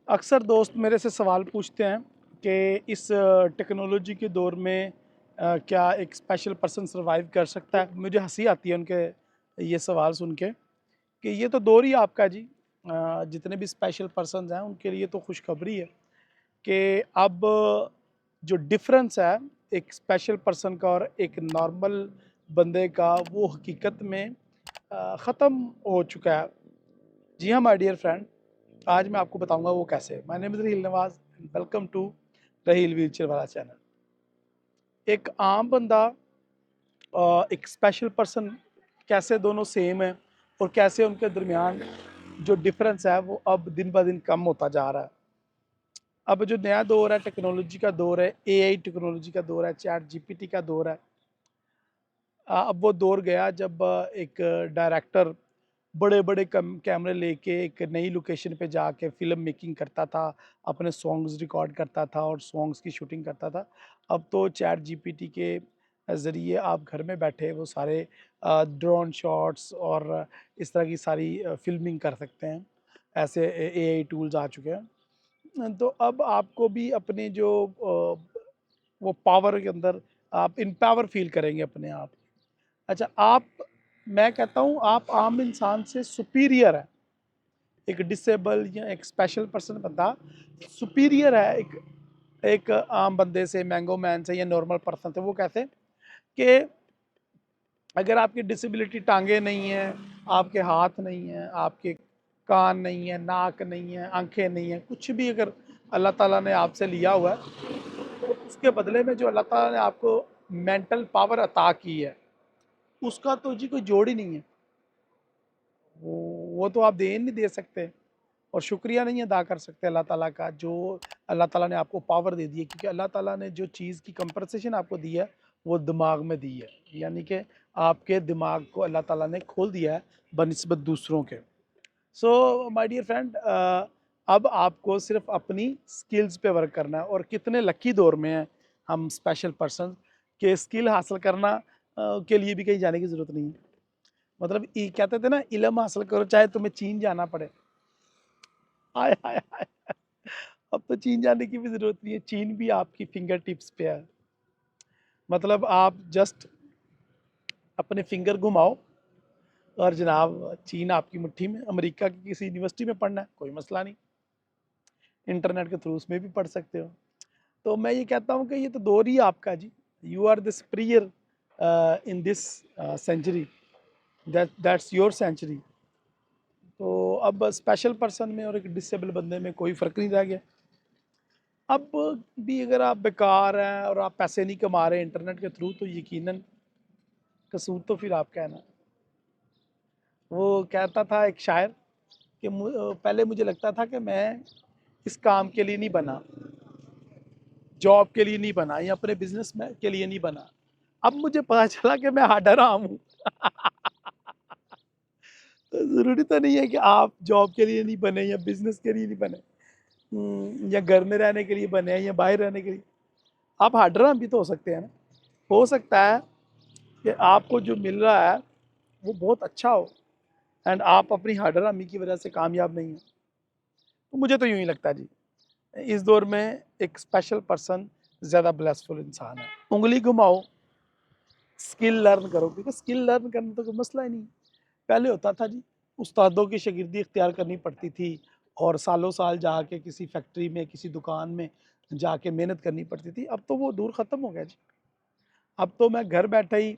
अक्सर दोस्त मेरे से सवाल पूछते हैं कि इस टेक्नोलॉजी के दौर में क्या एक स्पेशल पर्सन सरवाइव कर सकता है। मुझे हंसी आती है उनके ये सवाल सुन के कि ये तो दौर ही आपका जी। जितने भी स्पेशल पर्सन हैं उनके लिए तो खुशखबरी है कि अब जो डिफरेंस है एक स्पेशल पर्सन का और एक नॉर्मल बंदे का, वो हकीकत में ख़त्म हो चुका है। जी हाँ माय डियर फ्रेंड, आज मैं आपको बताऊंगा वो कैसे। My name is Raheel Nawaz and welcome to Raheel wheelchair वाला चैनल। एक आम बंदा एक स्पेशल पर्सन कैसे दोनों सेम है और कैसे उनके दरमियान जो डिफरेंस है वो अब दिन ब दिन कम होता जा रहा है। अब जो नया दौर है, टेक्नोलॉजी का दौर है, एआई टेक्नोलॉजी का दौर है, चैट जीपीटी का दौर है। अब वो दौर गया जब एक डायरेक्टर बड़े बड़े कैमरे लेके एक नई लोकेशन पे जाके फिल्म मेकिंग करता था, अपने सॉन्ग्स रिकॉर्ड करता था और सॉन्ग्स की शूटिंग करता था। अब तो चैट जीपीटी के ज़रिए आप घर में बैठे वो सारे ड्रोन शॉट्स और इस तरह की सारी फिल्मिंग कर सकते हैं। ऐसे एआई टूल्स आ चुके हैं। तो अब आपको भी अपने जो वो पावर के अंदर आप इम्पावर फील करेंगे अपने आप। अच्छा, आप, मैं कहता हूँ आप आम इंसान से सुपीरियर है। एक डिसेबल या एक स्पेशल पर्सन बंदा सुपीरियर है एक एक आम बंदे से, मैंगो मैन से या नॉर्मल पर्सन से। वो कैसे कि अगर आपकी डिसेबिलिटी टांगे नहीं है, आपके हाथ नहीं है, आपके कान नहीं है, नाक नहीं है, आंखें नहीं है, कुछ भी अगर अल्लाह ताला ने आपसे लिया हुआ है, तो उसके बदले में जो अल्लाह ताला ने आपको मेंटल पावर अता की है, उसका तो जी कोई जोड़ ही नहीं है। वो तो आप दे नहीं दे सकते और शुक्रिया नहीं अदा कर सकते अल्लाह ताला का, जो अल्लाह ताला ने आपको पावर दे दी है। क्योंकि अल्लाह ताला ने जो चीज़ की कंपनसेशन आपको दी है वो दिमाग में दी है, यानी कि आपके दिमाग को अल्लाह ताला ने खोल दिया है बनिस्बत दूसरों के। सो माय डियर फ्रेंड, अब आपको सिर्फ अपनी स्किल्स पे वर्क करना है। और कितने लकी दौर में हैं हम स्पेशल पर्सन के स्किल हासिल करना के लिए भी कहीं जाने की ज़रूरत नहीं है। मतलब कहते थे ना, इल्म हासिल करो चाहे तुम्हें चीन जाना पड़े। हाय हाय हाय, अब तो चीन जाने की भी ज़रूरत नहीं है, चीन भी आपकी फिंगर टिप्स पे है। मतलब आप जस्ट अपने फिंगर घुमाओ और जनाब चीन आपकी मुट्ठी में। अमेरिका की किसी यूनिवर्सिटी में पढ़ना है, कोई मसला नहीं, इंटरनेट के थ्रू उसमें भी पढ़ सकते हो। तो मैं ये कहता हूँ कि ये तो दौर ही आपका जी। You are the superior in this century, that's your century. तो अब स्पेशल पर्सन में और एक डिसेबल बंदे में कोई फ़र्क नहीं रह गया। अब भी अगर आप बेकार हैं और आप पैसे नहीं कमा रहे इंटरनेट के थ्रू, तो यकीनन कसूर तो फिर आपका है ना। वो कहता था एक शायर कि पहले मुझे लगता था कि मैं इस काम के लिए नहीं बना, जॉब के लिए नहीं बना या अपने बिजनेस में के लिए नहीं बना। अब मुझे पता चला कि मैं हार्डर आम हूँ। तो ज़रूरी तो नहीं है कि आप जॉब के लिए नहीं बने या बिजनेस के लिए नहीं बने, या घर में रहने के लिए बने या बाहर रहने के लिए। आप हार्डर आम भी तो हो सकते हैं ना। हो सकता है कि आपको जो मिल रहा है वो बहुत अच्छा हो एंड आप अपनी हार्डर आर्मी की वजह से कामयाब नहीं है। तो मुझे तो यूँ ही लगता है जी, इस दौर में एक स्पेशल पर्सन ज़्यादा ब्लेसफुल इंसान है। उंगली घुमाओ, स्किल लर्न करो, क्योंकि स्किल लर्न करने तो कोई मसला ही नहीं। पहले होता था जी, उस्तादों की शागिर्दी इख्तियार करनी पड़ती थी और सालों साल जाके किसी फैक्ट्री में, किसी दुकान में जाके मेहनत करनी पड़ती थी। अब तो वो दौर ख़त्म हो गया जी। अब तो मैं घर बैठे ही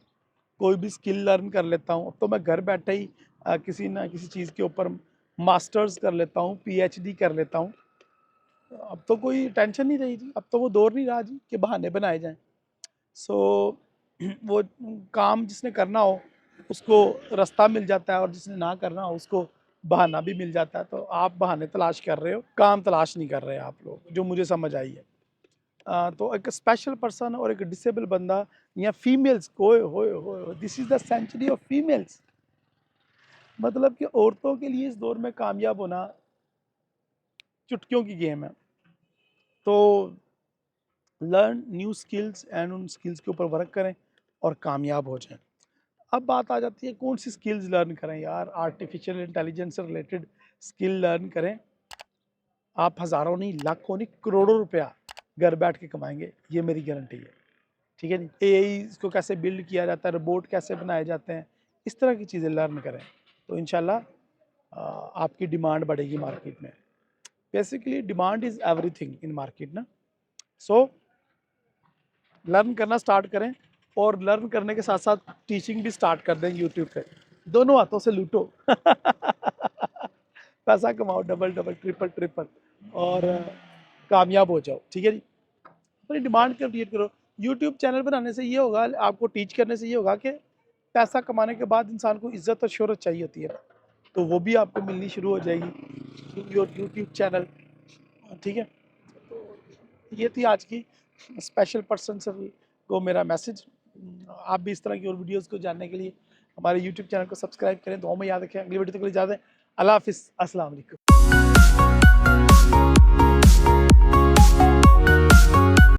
कोई भी स्किल लर्न कर लेता हूँ। अब तो मैं घर बैठे ही किसी ना किसी चीज़ के ऊपर मास्टर्स कर लेता हूँ, पीएचडी कर लेता हूँ। अब तो कोई टेंशन नहीं रही जी, अब तो वो दौर नहीं रहा जी कि बहाने बनाए जाएँ। सो वो काम जिसने करना हो उसको रास्ता मिल जाता है और जिसने ना करना हो उसको बहाना भी मिल जाता है। तो आप बहाने तलाश कर रहे हो, काम तलाश नहीं कर रहे आप लोग, जो मुझे समझ आई है। तो एक स्पेशल पर्सन और एक डिसेबल बंदा या फीमेल्स, ओए होए होए, this is the century of females. मतलब कि औरतों के लिए इस दौर में कामयाब होना चुटकियों की गेम है। तो लर्न न्यू स्किल्स एंड उन स्किल्स के ऊपर वर्क करें और कामयाब हो जाएं। अब बात आ जाती है कौन सी स्किल्स लर्न करें यार। आर्टिफिशियल इंटेलिजेंस से रिलेटेड स्किल लर्न करें आप हज़ारों नहीं, लाखों नहीं, करोड़ों रुपया घर बैठ के कमाएंगे, ये मेरी गारंटी है। ठीक है जी। एआई इसको कैसे बिल्ड किया जाता है, रोबोट कैसे बनाए जाते हैं, इस तरह की चीज़ें लर्न करें तो इंशाल्लाह आपकी डिमांड बढ़ेगी मार्केट में। Basically demand is everything in market ना। सो लर्न करना स्टार्ट करें और लर्न करने के साथ साथ टीचिंग भी स्टार्ट कर दें यूट्यूब पे। दोनों हाथों से लूटो पैसा कमाओ, डबल डबल ट्रिपल ट्रिपल, और कामयाब हो जाओ। ठीक है जी। अपनी डिमांड क्रिएट करो। यूट्यूब चैनल बनाने से ये होगा, आपको टीच करने से ये होगा कि पैसा कमाने के बाद इंसान को इज्जत और शोहरत चाहिए होती है, तो वो भी आपको मिलनी शुरू हो जाएगी थ्रू योर यूट्यूब चैनल। ठीक है, तो ये थी आज की स्पेशल पर्सन से को मेरा मैसेज। आप भी इस तरह की और वीडियोस को जानने के लिए हमारे यूट्यूब चैनल को सब्सक्राइब करें। दुआ में याद रखें। अगली वीडियो तक के लिए इजाज़त दें। अल्लाह हाफिज़, अस्सलाम वालेकुम।